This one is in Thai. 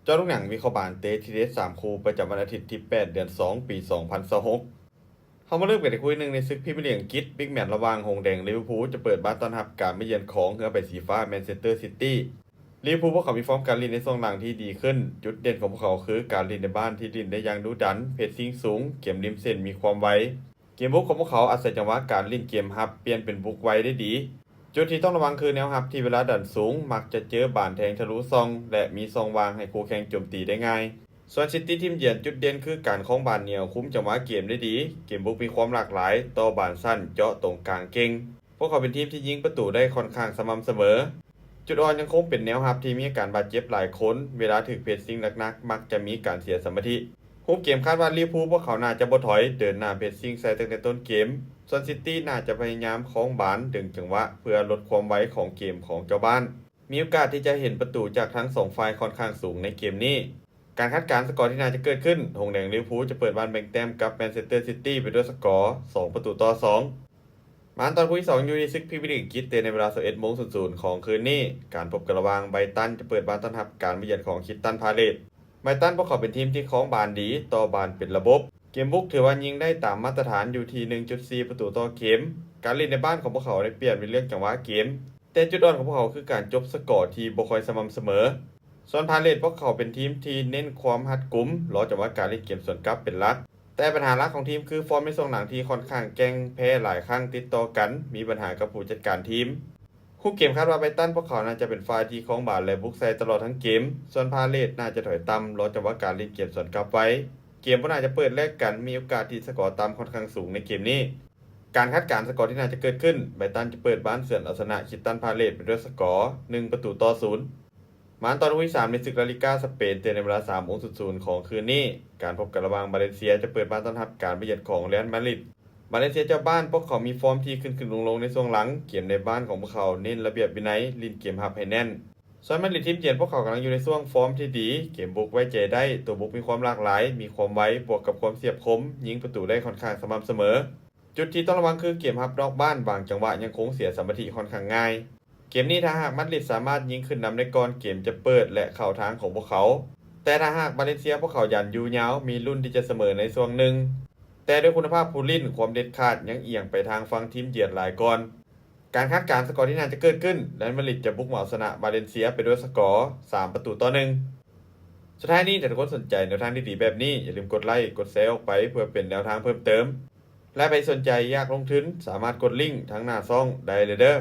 เจ้าลูกหนังวิเคราะห์บานเตะทีเดส3คู่ประจำวันอาทิตย์ที่8เดือน2ปี2026เขามาเริ่มกันในคู่หนึ่งในศึกพรีเมียร์ลีกอังกฤษบิ๊กแมตช์ระหว่างหงส์แดงลิเวอร์พูลจะเปิดบ้านต้อนรับการมาเยือนของเฮือใบสีฟ้าแมนเชสเตอร์ซิตี้ลิเวอร์พูลพวกเขามีฟอร์มการเล่นในช่วงหลังที่ดีขึ้นจุดเด่นของพวกเขาคือการเล่นในบ้านที่เล่นได้อย่างดุดันเพสซิ่งสูงเกมริมเส้นมีความไวเกมบุกของพวกเขาอาศัยจังหวะการเล่นเกมรับเปลี่ยนเป็นบุกไวได้ดีจุดที่ต้องระวังคือแนวรับที่เวลาดันสูงมักจะเจอบานแทงทะลุซองและมีซองวางให้คู่แข่งโจมตีได้ง่ายส่วนซิตี้ทีมเยือนจุดเด่นคือการคล้องบานเหนียวคุ้มจังหวะเกมได้ดีเกมบุกมีความหลากหลายต่อบานสั้นเจาะตรงกลางเก่งพวกเขาเป็นทีมที่ยิงประตูได้ค่อนข้างสม่ำเสมอจุดอ่อนยังคงเป็นแนวรับที่มีอาการบาดเจ็บหลายคนเวลาถึกเพรสซิ่งหนักๆมักจะมีการเสียสมาธิคู่เกมคาดว่าลิเวอร์พูลพวกเขาน่าจะบ่ถอยเดินหน้าเพรสซิ่งใส่ตั้งแต่ต้นเกมส่วนซิตี้น่าจะพยายามคล้องบานดึงจังหวะเพื่อลดความไวของเกมของเจ้าบ้านมีโอกาสที่จะเห็นประตูจากทั้ง2ฝ่ายค่อนข้างสูงในเกมนี้การคาดการณ์สกอร์ที่น่าจะเกิดขึ้นหงส์แดงลิเวอร์พูลจะเปิดบ้านแบ่งแต้มกับแมนเชสเตอร์ซิตี้ไปด้วยสกอร์2-2มาตอนคู่ที่2อยู่ในศึกพรีเมียร์ลีกอังกฤษในเวลา 11:00 ของคืนนี้การพบกันระหว่างไบรตันจะเปิดบ้านต้อนรับการมาเยือนของคริสตัลพาเลซไบรตันพวกเขาเป็นทีมที่คล้องบานดีต่อบานเป็นระบบเกมบุกถือว่ายิงได้ตามมาตรฐานอยู่ที่ 1.4 ประตูต่อเกมการเล่นในบ้านของพวกเขาได้เปลี่ยนเป็นเรื่องจังหวะเกมแต่จุดอ่อนของพวกเขาคือการจบสกอร์ที่บ่ค่อยสม่ำเสมอส่วนพาเลซพวกเขาเป็นทีมที่เน้นความหัดกุมรอจังหวะการเล่นเกมสวนกลับเป็นหลักแต่ปัญหาหลักของทีมคือฟอร์มในช่วงหลังที่ค่อนข้างแกร่งแพ้หลายครั้งติดต่อกันมีปัญหากับผู้จัดการทีมคู่เกมคาดว่าไบรตันพวกเขาน่าจะเป็นฝ่ายที่ครองบาลและบุกใส่ตลอดทั้งเกมส่วนพาเลซน่าจะถอยต่ำรอจังหวะการเล่นเกมสวนกลับไว้เกมก็น่าจะเปิดแลกกันมีโอกาสที่สกอร์ต่ำค่อนข้างสูงในเกมนี้การคาดการณ์สกอร์ที่น่าจะเกิดขึ้นไบรตันจะเปิดบ้านเสือนเอาชนะคริสตัลพาเลซไปด้วยสกอร์1-0มาตอนที่3ในศึกลาลิก้าสเปนในเวลา 3:00 ของคืนนี้การพบกันระหว่างบาเลนเซียจะเปิดบ้านต้อนรับการมาเยือนของเรอัลมาดริดบาเลนเซียเจ้าบ้านพวกเขามีฟอร์มที่ขึ้นลงในช่วงหลังเกมในบ้านของพวกเขาเน้นระเบียบวินัยลินเกมรับให้แน่นส่วนมาดริดทีมเยือนพวกเขากำลังอยู่ในช่วงฟอร์มที่ดีเกมบุกไว้ใจได้ตัวบุกมีความหลากหลายมีความไวบวกกับความเสียบคมยิงประตูได้ค่อนข้างสม่ำเสมอจุดที่ต้องระวังคือเกมรับนอกบ้านบางจังหวะยังคงเสียสมาธิค่อนข้างง่ายเกมนี้ถ้าหากมาดริดสามารถยิงขึ้นนำในก่อนเกมจะเปิดและเข้าทางของพวกเขาแต่ถ้าหากบาเลนเซียพวกเขายันยูยาวมีรุ่นที่จะเสมอในช่วงหนึ่งแต่ด้วยคุณภาพผู้เล่นความเด็ดขาดยังเอียงไปทางฝั่งทีมเยือนหลายก่อนการคาดการณ์สกอร์ที่น่าจะเกิดขึ้นเรอัลมาดริดจะบุกเหมาชนะบาเลนเซียไปด้วยสกอร์3-1สุดท้ายนี้ถ้าทุกคนสนใจแนวทางดีๆแบบนี้อย่าลืมกดไลค์กดแชร์ออกไปเพื่อเป็นแนวทางเพิ่มเติมและไปสนใจอยากลงทุนสามารถกดลิงก์ทั้งหน้าซ่องได้เลยเด้อ